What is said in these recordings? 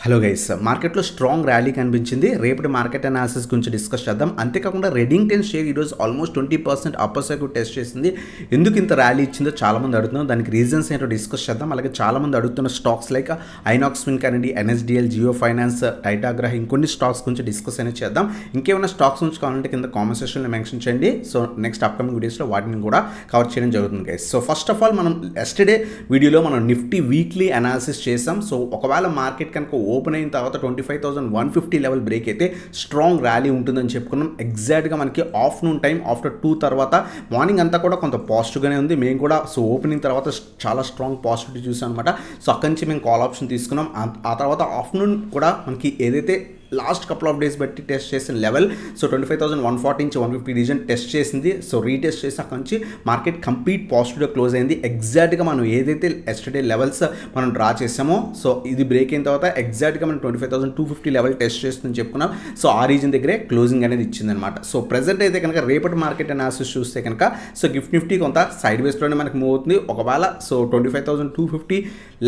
Hello guys, మార్కెట్లో strong rally కనిపించింది. రేపటి మార్కెట్ అనాలిసిస్ గురించి డిస్కస్ చేద్దాం. అంతేకాకుండా రెడింగ్టన్ షేర్ ఈరోజు ఆల్మోస్ట్ 20% అప్పర్ సర్క్యూట్ టెస్ట్ చేసింది. ఎందుకు ఇంత ర్యాలీ ఇచ్చిందో చాలామంది అడుగుతున్నారు. దానికి రీజన్స్ ఏంటో డిస్కస్ చేద్దాం. అలాగే చాలామంది అడుగుతున్న స్టాక్స్ లైక్ ఐనాక్స్ విన్ కానివ్వండి, ఎన్ఎస్డిఎల్, జియో ఫైనాన్స్, టైటాగ్రహ, ఇంకొన్ని స్టాక్స్ గురించి డిస్కస్ అనేది చేద్దాం. ఇంకేమైనా స్టాక్స్ గురించి కావాలంటే కింద కామెంట్ సెక్షన్లో మెన్షన్ చేయండి. సో నెక్స్ట్ అప్కమింగ్ వీడియోస్లో వాటిని కూడా కవర్ చేయడం జరుగుతుంది guys. So first of all మనం ఎస్టర్డే వీడియోలో మనం నిఫ్టీ వీక్లీ అనాలిసిస్ చేసాం. సో ఒకవేళ మార్కెట్ కనుక ఓపెన్ అయిన తర్వాత 25,150 లెవెల్ బ్రేక్ అయితే స్ట్రాంగ్ ర్యాలీ ఉంటుందని చెప్పుకున్నాం. ఎగ్జాక్ట్గా మనకి ఆఫ్టర్నూన్ టైం ఆఫ్టర్ 2 తర్వాత మార్నింగ్ అంతా కూడా కొంత పాజిటివ్గానే ఉంది. మేము కూడా సో ఓపెనింగ్ తర్వాత చాలా స్ట్రాంగ్ పాజిటివిటీ చూసాం అనమాట. సో అక్కడి నుంచి మేము కాల్ ఆప్షన్ తీసుకున్నాం. ఆ తర్వాత ఆఫ్టర్నూన్ కూడా మనకి ఏదైతే లాస్ట్ కపుల్ ఆఫ్ డేస్ బట్టి టెస్ట్ చేసిన లెవెల్ సో 25,140 నుంచి 150 రీజన్ టెస్ట్ చేసింది. సో రీటెస్ట్ చేసి అక్కడి నుంచి మార్కెట్ కంప్లీట్ పాజిటివ్గా క్లోజ్ అయింది. ఎగ్జాక్ట్గా మనం ఏదైతే ఎస్టర్డే లెవెల్స్ మనం డ్రా చేసామో సో ఇది బ్రేక్ అయిన తర్వాత ఎగ్జాక్ట్గా మనం 25,250 లెవెల్ టెస్ట్ చేస్తుందని చెప్పుకున్నాం. సో ఆ రీజన్ దగ్గరే క్లోజింగ్ అనేది ఇచ్చిందనమాట. సో ప్రెజెంట్ అయితే కనుక రేపటి మార్కెట్ అనాలిసిస్ చూస్తే కనుక సో నిఫ్టీ కొంత సైడ్ వేస్లోనే మనకి మూవ్ అవుతుంది. ఒకవేళ సో 25,250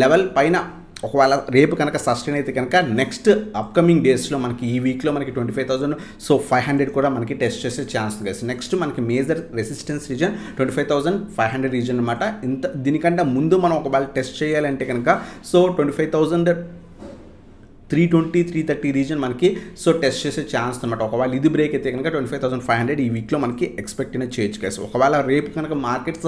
లెవెల్ పైన ఒకవేళ రేపు కనుక సస్టైన్ అయితే కనుక నెక్స్ట్ అప్కమింగ్ డేస్లో మనకి ఈ వీక్లో మనకి 25,500 కూడా మనకి టెస్ట్ చేసే ఛాన్స్ ఉంది. నెక్స్ట్ మనకి మేజర్ రెసిస్టెన్స్ రీజన్ 25,500 రీజన్ అనమాట. దీనికంటే ముందు మనం ఒకవేళ టెస్ట్ చేయాలంటే కనుక సో 25,320, 330 రీజన్ మనకి సో టెస్ట్ చేసే ఛాన్స్ అనమాట. ఒకవేళ ఇది బ్రేక్ అయితే కనుక 25,500 ఈ వీక్లో మనకి ఎక్స్పెక్ట్ అయినా చేయొచ్చు కేసు. ఒకవేళ రేపు కనుక మార్కెట్స్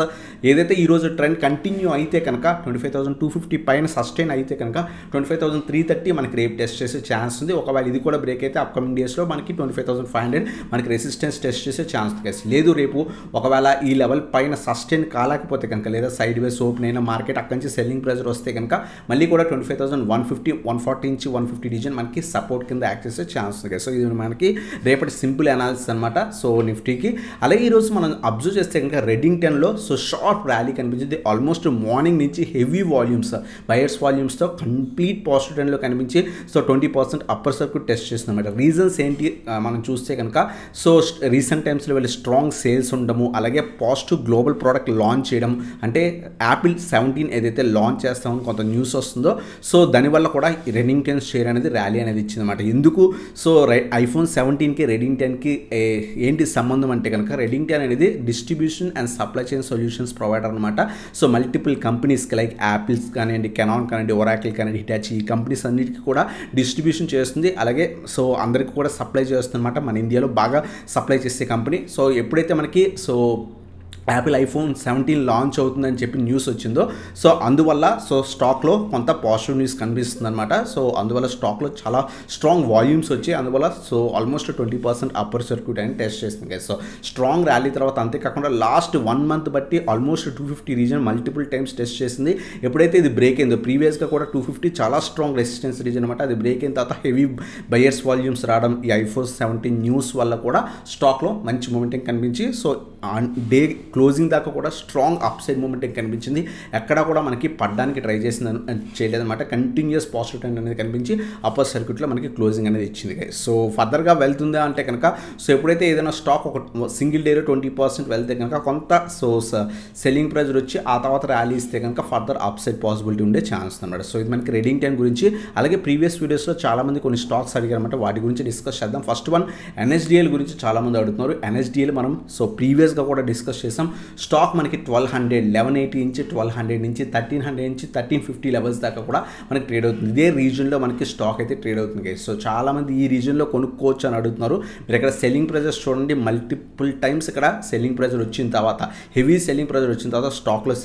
ఏదైతే ఈరోజు ట్రెండ్ కంటిన్యూ అయితే కనుక 25,250 పైన సస్టైన్ అయితే కనుక 25,330 మనకి రేపు టెస్ట్ చేసే ఛాన్స్ ఉంది. ఒకవేళ ఇది కూడా బ్రేక్ అయితే అప్కమింగ్ డేస్లో మనకి 25,500 మనకి రెసిస్టెన్స్ టెస్ట్ చేసే ఛాన్స్ కేసు. లేదు రేపు ఒకవేళ ఈ లెవెల్ పైన సస్టైన్ కాలేకపోతే కనుక లేదా సైడ్ వేస్ ఓపెన్ అయిన మార్కెట్ అక్కడి నుంచి సెల్లింగ్ ప్రెజర్ వస్తే కనుక మళ్ళీ కూడా 25,150, 140 నుంచి 150 రీజన్ మనకి సపోర్ట్ కింద యాక్ట్ చేసే ఛాన్స్ ఉంది. సో ఇది మనకి రేపటి సింపుల్ అనాలిసిస్ అనమాట. సో నిఫ్టీకి అలాగే ఈరోజు మనం అబ్జర్వ్ చేస్తే కనుక రెడింగ్టన్లో సో షార్ప్ ర్యాలీ కనిపించింది. ఆల్మోస్ట్ మార్నింగ్ నుంచి హెవీ వాల్యూమ్స్ బయర్స్ వాల్యూమ్స్తో కంప్లీట్ పాజిటివ్ ట్రెండ్లో కనిపించి సో 20% అప్పర్ సర్క్యూట్ టెస్ట్ చేస్తుంది అనమాట. రీజన్స్ ఏంటి మనం చూస్తే కనుక సో రీసెంట్ టైమ్స్లో వెళ్ళి స్ట్రాంగ్ సేల్స్ ఉండము, అలాగే పాజిటివ్ గ్లోబల్ ప్రోడక్ట్ లాంచ్ చేయడం, అంటే యాపిల్ 17 ఏదైతే లాంచ్ చేస్తామని కొంత న్యూస్ వస్తుందో సో దానివల్ల కూడా రెడింగ్టన్ షేర్ అనేది ర్యాలీ అనేది ఇచ్చింది అనమాట. ఎందుకు సో ఐఫోన్ 17కి రెడింగ్టన్కి ఏంటి సంబంధం అంటే కనుక రెడింగ్టన్ అనేది distribution and supply chain solutions provider అనమాట. సో మల్టిపుల్ కంపెనీస్కి లైక్ యాపిల్స్ కానివ్వండి, కెనాన్ కానివ్వండి, ఒరాకిల్ కానివ్వండి, హిటాచి, ఈ కంపెనీస్ అన్నిటికీ కూడా డిస్ట్రిబ్యూషన్ చేస్తుంది. అలాగే సో అందరికీ కూడా సప్లై చేస్తుంది అనమాట. మన ఇండియాలో బాగా సప్లై చేసే కంపెనీ. సో ఎప్పుడైతే మనకి సో యాపిల్ ఐఫోన్ 17 లాంచ్ అవుతుందని చెప్పి న్యూస్ వచ్చిందో సో అందువల్ల సో స్టాక్లో కొంత పాజిటివ్ న్యూస్ కనిపిస్తుంది అనమాట. సో అందువల్ల స్టాక్లో చాలా స్ట్రాంగ్ వాల్యూమ్స్ వచ్చి అందువల్ల సో ఆల్మోస్ట్ 20% అప్పర్ సర్క్యూట్ అని టెస్ట్ చేస్తుంది. సో స్ట్రాంగ్ ర్యాలీ తర్వాత అంతేకాకుండా లాస్ట్ 1 మంత్ బట్టి almost 250 reason multiple times test చేసింది. ఎప్పుడైతే ఇది బ్రేక్ అయిందో ప్రీవియస్గా కూడా 250 చాలా స్ట్రాంగ్ రెసిస్టెన్స్ రీజన్ అనమాట. అది బ్రేక్ అయిన తర్వాత హెవీ బయర్స్ వాల్యూమ్స్ రావడం, ఈ ఐఫోన్ 17 న్యూస్ వల్ల కూడా స్టాక్లో మంచి మూమెంటింగ్ కనిపించి సో డే క్లోజింగ్ దాకా కూడా స్ట్రాంగ్ అప్ సైడ్ మూమెంటింగ్ కనిపించింది. ఎక్కడా కూడా మనకి పడ్డానికి ట్రై చేయలేదన్నమాట. కంటిన్యూస్ పాజిటివ్ ట్రెండ్ అనేది కనిపించి అప్పర్ సర్క్యూట్లో మనకి క్లోజింగ్ అనేది ఇచ్చింది. సో ఫర్దర్గా వెళ్తుందా అంటే కనుక సో ఎప్పుడైతే ఏదైనా స్టాక్ ఒక సింగిల్ డేలో 20% వెళ్తే కనుక కొంత సో సెల్లింగ్ ప్రెజర్ వచ్చి ఆ తర్వాత ర్యాలీ ఇస్తే కనుక ఫర్దర్ అప్ సైడ్ పాసిబిలిటీ ఉండే ఛాన్స్ అనమాట. సో ఇది మనకి రెడింగ్టన్ గురించి. అలాగే ప్రీవియస్ వీడియోస్లో చాలామంది కొన్ని స్టాక్స్ అడిగారన్నమాట. వాటి గురించి డిస్కస్ చేద్దాం. ఫస్ట్ వన్ ఎన్ఎస్డిఎల్ గురించి చాలామంది అడుగుతున్నారు. ఎన్ఎస్డిఎల్ మనం సో ప్రీవియస్గా కూడా డిస్కస్ చేసాం. స్టాక్ మనకి 1200, 1180 నుంచి 1200 నుంచి 1300 నుంచి 1350 లెవెల్స్ దాకా కూడా మనకి ట్రేడ్ అవుతుంది. ఇదే రీజన్లో మనకి స్టాక్ అయితే ట్రేడ్ అవుతుంది. సో చాలామంది ఈ రీజన్లో కొనుక్కోవచ్చు అని అడుగుతున్నారు. మీరు ఇక్కడ సెల్లింగ్ ప్రెజర్స్ చూడండి, మల్టిపుల్ టైమ్స్ ఇక్కడ సెల్లింగ్ ప్రెజర్ వచ్చిన తర్వాత హెవీ సెల్లింగ్ ప్రెజర్ వచ్చిన తర్వాత స్టాక్లో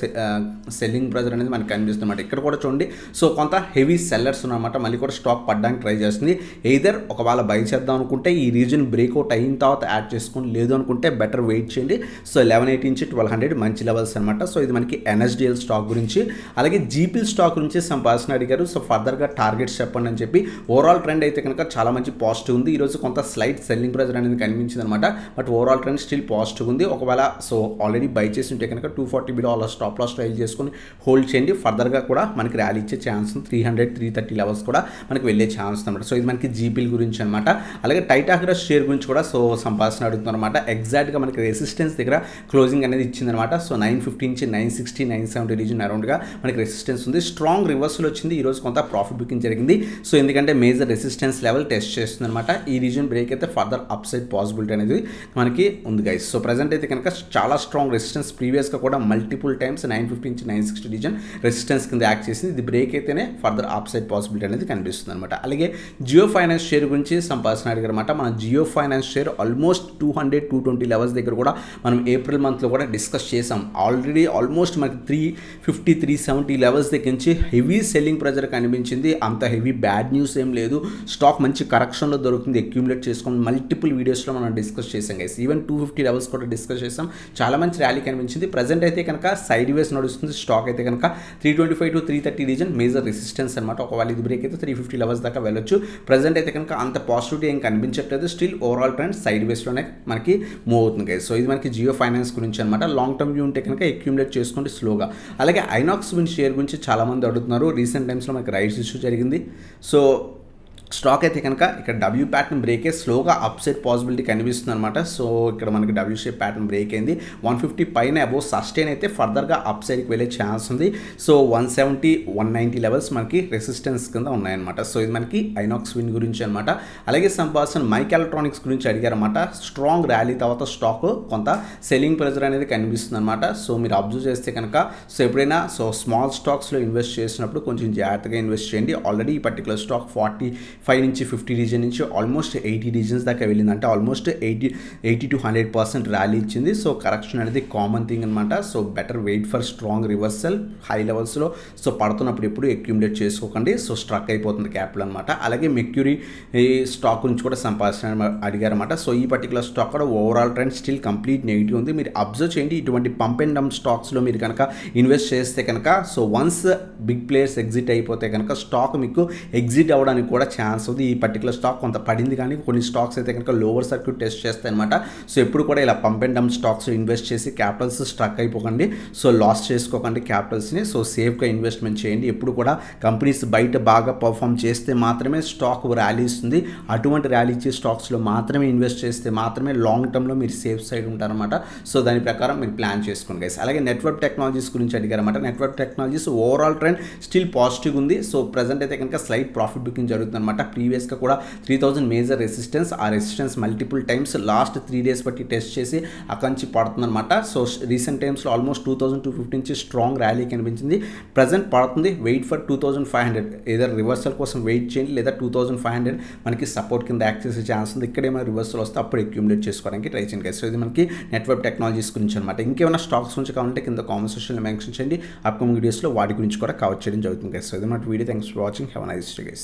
సెల్లింగ్ ప్రెజర్ అనేది మనకి కనిపిస్తుంది అనమాట. ఇక్కడ కూడా చూడండి సో కొంత హెవీ సెల్లర్స్ ఉన్నమాట. మళ్ళీ కూడా స్టాక్ పడ్డానికి ట్రై చేస్తుంది. ఎయిదర్ ఒకవేళ బై చేద్దాం అనుకుంటే ఈ రీజన్ బ్రేక్అవుట్ అయిన తర్వాత యాడ్ చేసుకొని, లేదు అనుకుంటే బెటర్ వెయిట్ చేయండి. సో 1180 నుంచి 1200 మంచి లెవెల్స్ అనమాట. సో ఇది మనకి ఎన్ఎస్డిఎల్ స్టాక్ గురించి. అలాగే జీపీఎల్ స్టాక్ గురించి సంపాదన అడిగారు. సో ఫర్దర్గా టార్గెట్స్ చెప్పండి అని చెప్పి. ఓవరాల్ ట్రెండ్ అయితే కనుక చాలా మంచి పాజిటివ్ ఉంది. ఈరోజు కొంత స్లైట్ సెల్లింగ్ ప్రెజర్ అనేది కనిపించింది అనమాట. But overall trend still positive ఉంది. ఒకవేళ సో ఆల్రెడీ బై చేసి ఉంటే కనుక 240 బిలో అలా స్టాప్ లాస్ ట్రైల్ చేసుకొని హోల్డ్ చేయండి. ఫర్దర్గా కూడా మనకి ర్యాలీ ఇచ్చే ఛాన్స్ ఉంది. 300, 330 లెవెల్స్ కూడా మనకి వెళ్ళే ఛాన్స్ అనమాట. సో ఇది మనకి జీపీఎల్ గురించి అనమాట. అలాగే టైటాగ్రహ షేర్ గురించి కూడా సో సంపాదన అడుగుతున్నారు అనమాట. ఎగ్జాక్ట్గా మనకి రెసిస్టెన్స్ రెసిస్టెన్స్ దగ్గర క్లోజింగ్ అనేది ఇచ్చిందనమాట. సో 950 నుంచి 960 970 రీజన్ అరౌండ్గా మనకి రెసిస్టెన్స్ ఉంది. స్ట్రాంగ్ రివర్సల్ వచ్చింది, ఈరోజు కొంత ప్రాఫిట్ బుకింగ్ జరిగింది. సో ఎందుకంటే మేజర్ రెసిస్టెన్స్ లెవెల్ టెస్ట్ చేస్తుంది అనమాట. ఈ రీజన్ బ్రేక్ అయితే ఫర్దర్ అప్ సైడ్ పాసిబిలిటీ అనేది మనకి ఉంది గైస్. సో ప్రజెంట్ అయితే కనుక చాలా స్ట్రాంగ్ రెసిస్టెన్స్, ప్రీవియస్గా కూడా మల్టిపుల్ టైమ్స్ 950 నుంచి 960 రీజన్ రెసిస్టెన్స్ కింద యాక్ట్ చేసింది. ఇది బ్రేక్ అయితేనే ఫర్దర్ అప్ సైడ్ పాసిబిలిటీ అనేది కనిపిస్తుంది అనమాట. అలాగే జియో ఫైనాన్స్ షేర్ గురించి సంపాదన అడిగారన్నమాట. మన Jio Finance share almost 200-220 levels దగ్గర కూడా మనం ఏప్రిల్ మంత్లో కూడా డిస్కస్ చేసాం. ఆల్రెడీ ఆల్మోస్ట్ మనకి 350-370 లెవెల్స్ దగ్గర నుంచి హెవీ సెల్లింగ్ ప్రెజర్ కనిపించింది. అంత హెవీ బ్యాడ్ న్యూస్ ఏం లేదు, స్టాక్ మంచి కరెక్షన్లో దొరుకుతుంది, అక్యూములేట్ చేసుకొని మల్టిపుల్ వీడియోస్లో మనం డిస్కస్ చేసాం గైస్. ఈవెన్ 250 లెవెల్స్ కూడా డిస్కస్ చేసాం. చాలా మంచి ర్యాలీ కనిపించింది. ప్రజెంట్ అయితే కనుక సైడ్ వేస్ నడుస్తుంది. స్టాక్ అయితే కనుక 325-330 రీజన్ మేజర్ రెసిస్టెన్స్ అనమాట. ఒకవేళ ఇది బ్రేక్ అయితే 350 లెవెల్స్ దాకా వెళ్ళొచ్చు. ప్రజెంట్ అయితే కనుక అంత పాజిటివిటీ ఏం కనిపించట్లేదు. స్టిల్ ఓవరాల్ ట్రెండ్ సైడ్ వేస్లోనే మనకి మూవ్ అవుతుంది గైస్. సో ఇది మనకి జియో ఫైనాన్స్ గురించి అనమాట. లాంగ్ టర్మ్ వ్యూ ఉంటే కనుక అక్యూములేట్ చేసుకోండి స్లోగా. అలాగే ఐనాక్స్ విన్ షేర్ గురించి చాలామంది అడుగుతున్నారు. రీసెంట్ టైమ్స్లో మనకి రైట్స్ ఇష్యూ జరిగింది. సో స్టాక్ అయితే కనుక ఇక్కడ డబ్ల్యూ ప్యాటర్న్ బ్రేక్ అయ్యి స్లోగా అప్ సైడ్ పాసిబిలిటీ కనిపిస్తుంది అనమాట. సో ఇక్కడ మనకి డబ్ల్యూ షేప్ ప్యాటర్న్ బ్రేక్ అయింది. 150 పైన అబోవ్ సస్టైన్ అయితే ఫర్దర్గా అప్ సైడ్కి వెళ్ళే ఛాన్స్ ఉంది. సో 170-190 లెవెల్స్ మనకి రెసిస్టెన్స్ కింద ఉన్నాయన్నమాట. సో ఇది మనకి ఐనాక్స్ విన్ గురించి అనమాట. అలాగే సంపాదన మైక్ ఎలక్ట్రానిక్స్ గురించి అడిగారన్నమాట. స్ట్రాంగ్ ర్యాలీ తర్వాత స్టాక్ కొంత సెల్లింగ్ ప్రెజర్ అనేది కనిపిస్తుంది అనమాట. సో మీరు అబ్జర్వ్ చేస్తే కనుక సో ఎప్పుడైనా సో స్మాల్ స్టాక్స్లో ఇన్వెస్ట్ చేసినప్పుడు కొంచెం జాగ్రత్తగా ఇన్వెస్ట్ చేయండి. ఆల్రెడీ ఈ పర్టికులర్ స్టాక్ 45 నుంచి 50 రీజన్ నుంచి ఆల్మోస్ట్ 80 రీజన్స్ దాకా వెళ్ళింది. అంటే ఆల్మోస్ట్ 80-100% ర్యాలీ ఇచ్చింది. సో కరెక్షన్ అనేది కామన్ థింగ్ అనమాట. So better wait for strong reversal. High లెవెల్స్లో సో పడుతున్నప్పుడు ఎప్పుడు అక్యూములేట్ చేసుకోకండి. సో స్ట్రక్ అయిపోతుంది క్యాపిటల్ అనమాట. అలాగే మెక్యూరీ స్టాక్ గురించి కూడా సంపాదన అడిగారన్నమాట. సో ఈ పర్టికులర్ స్టాక్ కూడా overall trend still complete negative ఉంది. మీరు అబ్జర్వ్ చేయండి. ఇటువంటి పంప్ అండ్ డంప్ స్టాక్స్లో మీరు కనుక ఇన్వెస్ట్ చేస్తే కనుక so once big players exit అయిపోతే కనుక స్టాక్ మీకు ఎగ్జిట్ అవ్వడానికి కూడా ఛాన్స్ ఉంది. ఈ పర్టికులర్ స్టాక్ కొంత పడింది, కానీ కొన్ని స్టాక్స్ అయితే కనుక లోవర్ సర్క్యూట్ టెస్ట్ చేస్తాయి అనమాట. సో ఎప్పుడు కూడా ఇలా pump and dump stocks invest చేసి క్యాపిటల్స్ స్ట్రక్ అయిపోకండి. సో లాస్ చేసుకోకండి క్యాపిటల్స్ని. సో సేఫ్గా ఇన్వెస్ట్మెంట్ చేయండి. ఎప్పుడు కూడా కంపెనీస్ బయట బాగా పర్ఫామ్ చేస్తే మాత్రమే స్టాక్ ర్యాలీ ఇస్తుంది. అటువంటి ర్యాలీ ఇచ్చే స్టాక్స్లో మాత్రమే ఇన్వెస్ట్ చేస్తే మాత్రమే లాంగ్ టర్మ్లో మీరు సేఫ్ సైడ్ ఉంటారన్నమాట. సో దాని ప్రకారం మీరు ప్లాన్ చేసుకోండి గైస్. అలాగే నెట్వర్క్ టెక్నాలజీస్ గురించి అడిగారన్నమాట. Network technologies overall trend still positive ఉంది. సో ప్రజెంట్ అయితే కనుక స్లైట్ ప్రాఫిట్ బుకింగ్ జరుగుతుంది అనమాట. ప్రీవియస్గా కూడా 3000 మేజర్ రెసిస్టెన్స్, ఆ resistance multiple times last 3 days బట్టి టెస్ట్ చేసి అక్కడి నుంచి పడుతుంది అనమాట. సో రీసెంట్ టైమ్స్లో ఆల్మోస్ట్ 2250 నుంచి స్ట్రాంగ్ ర్యాలీ కనిపించింది. ప్రజెంట్ పడుతుంది. వెయిట్ ఫర్ 2500, ఏదో రివర్సల్ కోసం వెయిట్ చేయండి, లేదా 2500 మనకి సపోర్ట్ కింద యాక్ట్ చేసే ఛాన్స్ ఉంది. ఇక్కడ ఏమైనా రివర్సల్ వస్తే అప్పుడు అక్యూములేట్ చేసుకోవడానికి ట్రై చేయండి. సో ఇది మనకి నెట్వర్క్ టెక్నాలజీస్ గురించి అనమాట. ఇంకేమైనా స్టాక్స్ గురించి కావాలంటే కింద కామెంట్ సెక్షన్లో మెన్షన్ చేయండి. అప్కమింగ్ వీడియోస్లో వాటి గురించి కూడా కవర్ చేయడం జరుగుతుంది. సో ఇది మన video. Thanks for watching. Have a nice day guys.